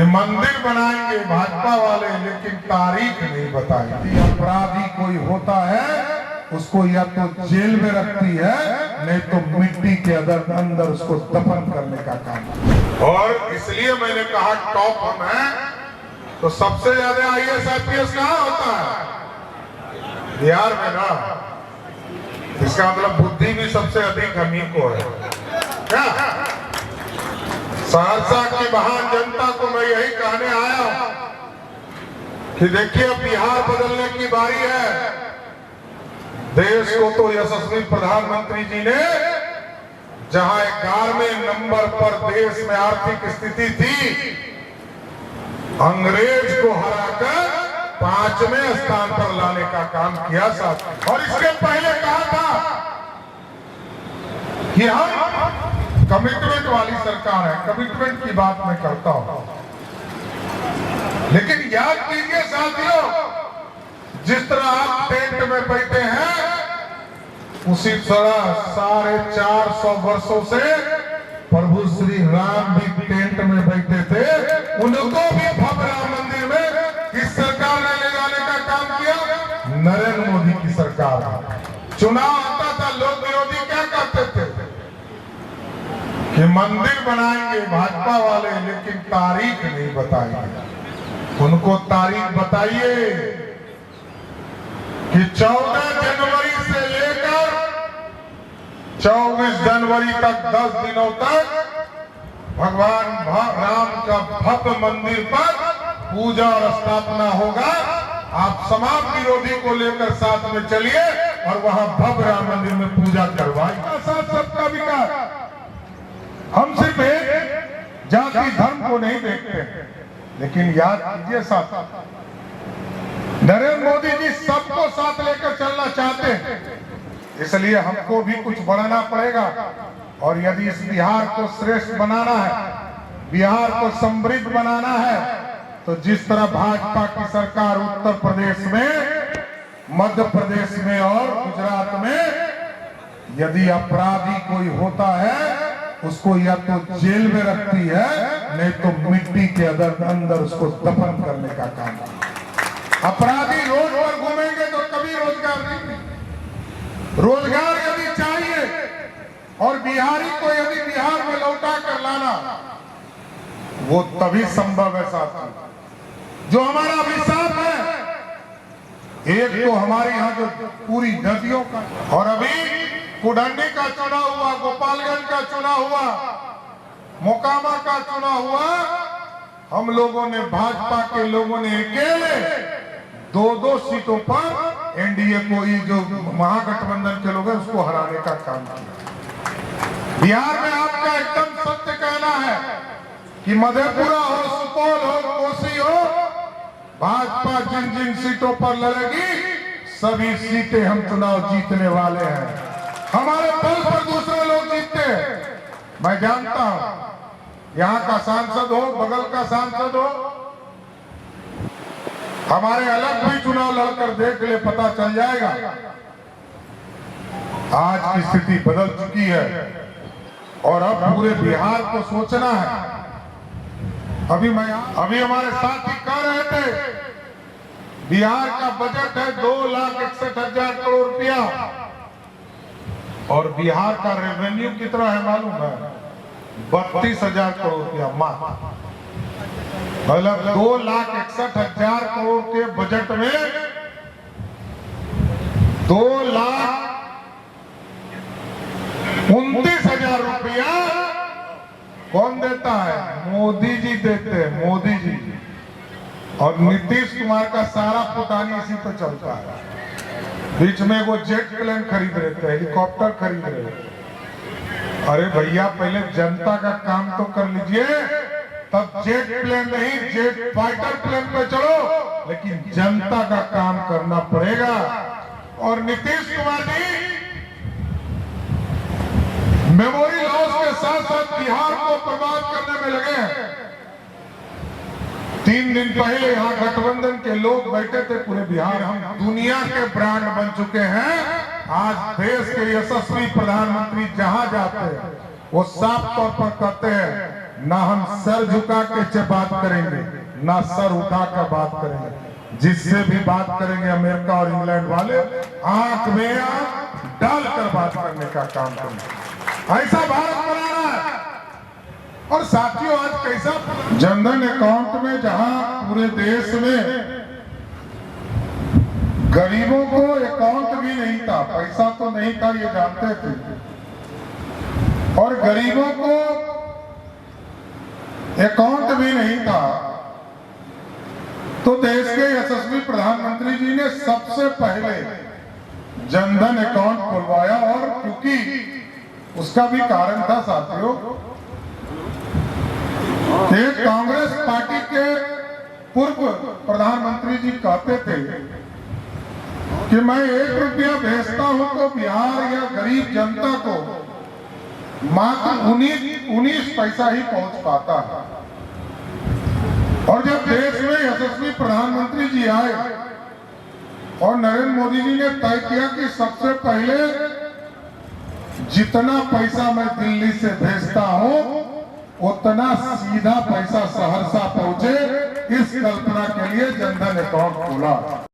मंदिर बनाएंगे भाजपा वाले, लेकिन तारीख नहीं बताएंगे। अपराधी कोई होता है उसको या तो जेल में रखती है, नहीं तो मिट्टी के अंदर उसको दफन करने का काम। और इसलिए मैंने कहा टॉप हम हैं, तो सबसे ज्यादा IAS IPS कहाँ होता है? बिहार में ना। इसका मतलब बुद्धि भी सबसे अधिक हम ही को है क्या? सहरसा की महान जनता को मैं यही कहने आया हूं कि देखिए बिहार बदलने की बारी है। देश को तो यशस्वी प्रधानमंत्री जी ने, जहां 11वें नंबर पर देश में आर्थिक स्थिति थी, अंग्रेज को हराकर 5वें स्थान पर लाने का काम किया साहब। और इसके पहले कहा था कि हम कमिटमेंट वाली सरकार है। कमिटमेंट की बात मैं करता हूं, लेकिन याद कीजिए साथियों, जिस तरह आप टेंट में बैठे हैं, उसी तरह 450 वर्षों से प्रभु श्री राम भी टेंट में बैठे थे। उनको भी भव्य राम मंदिर में किस सरकार ने ले जाने का काम किया? नरेंद्र मोदी की सरकार। चुनाव आता था, लोग विरोधी क्या करते थे कि मंदिर बनाएंगे भाजपा वाले, लेकिन तारीख नहीं बताएंगे। उनको तारीख बताइए कि 14 जनवरी से लेकर 24 जनवरी तक 10 दिनों तक भगवान राम का भव्य मंदिर पर पूजा और स्थापना होगा। आप समाज विरोधी को लेकर साथ में चलिए और वहां भव्य राम मंदिर में पूजा करवाइए। साथ सबका विकास। हम सिर्फ एक जाति धर्म को नहीं देखते, लेकिन याद कीजिए साथ, नरेंद्र मोदी जी सबको साथ लेकर चलना चाहते हैं। इसलिए हमको भी कुछ बढ़ाना पड़ेगा। और यदि इस बिहार को श्रेष्ठ बनाना है, बिहार को समृद्ध बनाना है, तो जिस तरह भाजपा की सरकार उत्तर प्रदेश में, मध्य प्रदेश में और गुजरात में, यदि अपराधी कोई होता है उसको या तो जेल में रखती है, नहीं तो मिट्टी के अंदर उसको दफन करने का काम। अपराधी रोड पर घूमेंगे तो कभी रोजगार नहीं। रोजगार यदि चाहिए और बिहारी को यदि बिहार में लौटा कर लाना, वो तभी संभव है साथी। जो हमारा अभिशाप है, एक तो हमारे यहाँ जो पूरी नदियों का, और अभी कुडंडी का चुनाव हुआ, गोपालगंज का चुनाव हुआ, मोकामा का चुनाव हुआ, हम लोगों ने, भाजपा के लोगों ने अकेले 2-2 सीटों पर एनडीए को, ये जो महागठबंधन के लोग हैं, उसको हराने का काम किया। बिहार में आपका एकदम सत्य कहना है कि मधेपुरा हो, सुपौल हो, कोसी हो, भाजपा जिन जिन सीटों पर लड़ेगी, सभी सीटें हम चुनाव जीतने वाले हैं। हमारे बल पर दूसरे लोग जीतते हैं। मैं जानता हूं, यहाँ का सांसद हो, बगल का सांसद हो, हमारे अलग भी चुनाव लड़कर देख ले, पता चल जाएगा। आज की स्थिति बदल चुकी है और अब पूरे बिहार को सोचना है। अभी हमारे साथी कह रहे थे, बिहार का बजट है 2,61,000 करोड़ रुपया, और बिहार का रेवेन्यू कितना है मालूम है? 32,000 करोड़ रुपया मात्र। मतलब 2,61,000 करोड़ के बजट में 2,29,000 रुपया कौन देता है? मोदी जी देते हैं, मोदी जी। और नीतीश कुमार का सारा पुटानी इसी पर चलता है। बीच में वो जेट प्लेन खरीद रहे थे, हेलीकॉप्टर खरीद रहे थे। अरे भैया, पहले जनता का काम तो कर लीजिए, तब जेट प्लेन नहीं, जेट फाइटर प्लेन पे चलो, लेकिन जनता का काम करना पड़ेगा। और नीतीश कुमार जी मेमोरी लॉस के साथ साथ बिहार को बर्बाद करने में लगे हैं। 3 दिन पहले यहाँ गठबंधन के लोग बैठे थे, पूरे बिहार हम दुनिया के ब्रांड बन चुके हैं। आज देश के यशस्वी प्रधानमंत्री जहां जाते हैं, वो साफ तौर पर कहते हैं ना हम सर झुका के बात करेंगे, ना सर उठा कर बात करेंगे। जिससे भी बात करेंगे अमेरिका और इंग्लैंड वाले आंख में आंख डालकर बात करने का काम करेंगे। ऐसा भारत बनाना है। और साथियों, आज कैसा जनधन अकाउंट में, जहां पूरे देश में गरीबों को अकाउंट भी नहीं था, पैसा तो नहीं था, ये जानते थे, और गरीबों को अकाउंट भी नहीं था, तो देश के यशस्वी प्रधानमंत्री जी ने सबसे पहले जनधन अकाउंट खुलवाया। और क्योंकि उसका भी कारण था साथियों, कांग्रेस पार्टी के पूर्व प्रधानमंत्री जी कहते थे कि मैं 1 रुपया भेजता हूं तो बिहार या गरीब जनता को मात्र 19 पैसा ही पहुंच पाता है। और जब देश में यशस्वी प्रधानमंत्री जी आए और नरेंद्र मोदी जी ने तय किया कि सबसे पहले जितना पैसा मैं दिल्ली से भेजता हूं उतना सीधा पैसा सहरसा पहुंचे, इस कल्पना के लिए जनधन अकाउंट खोला।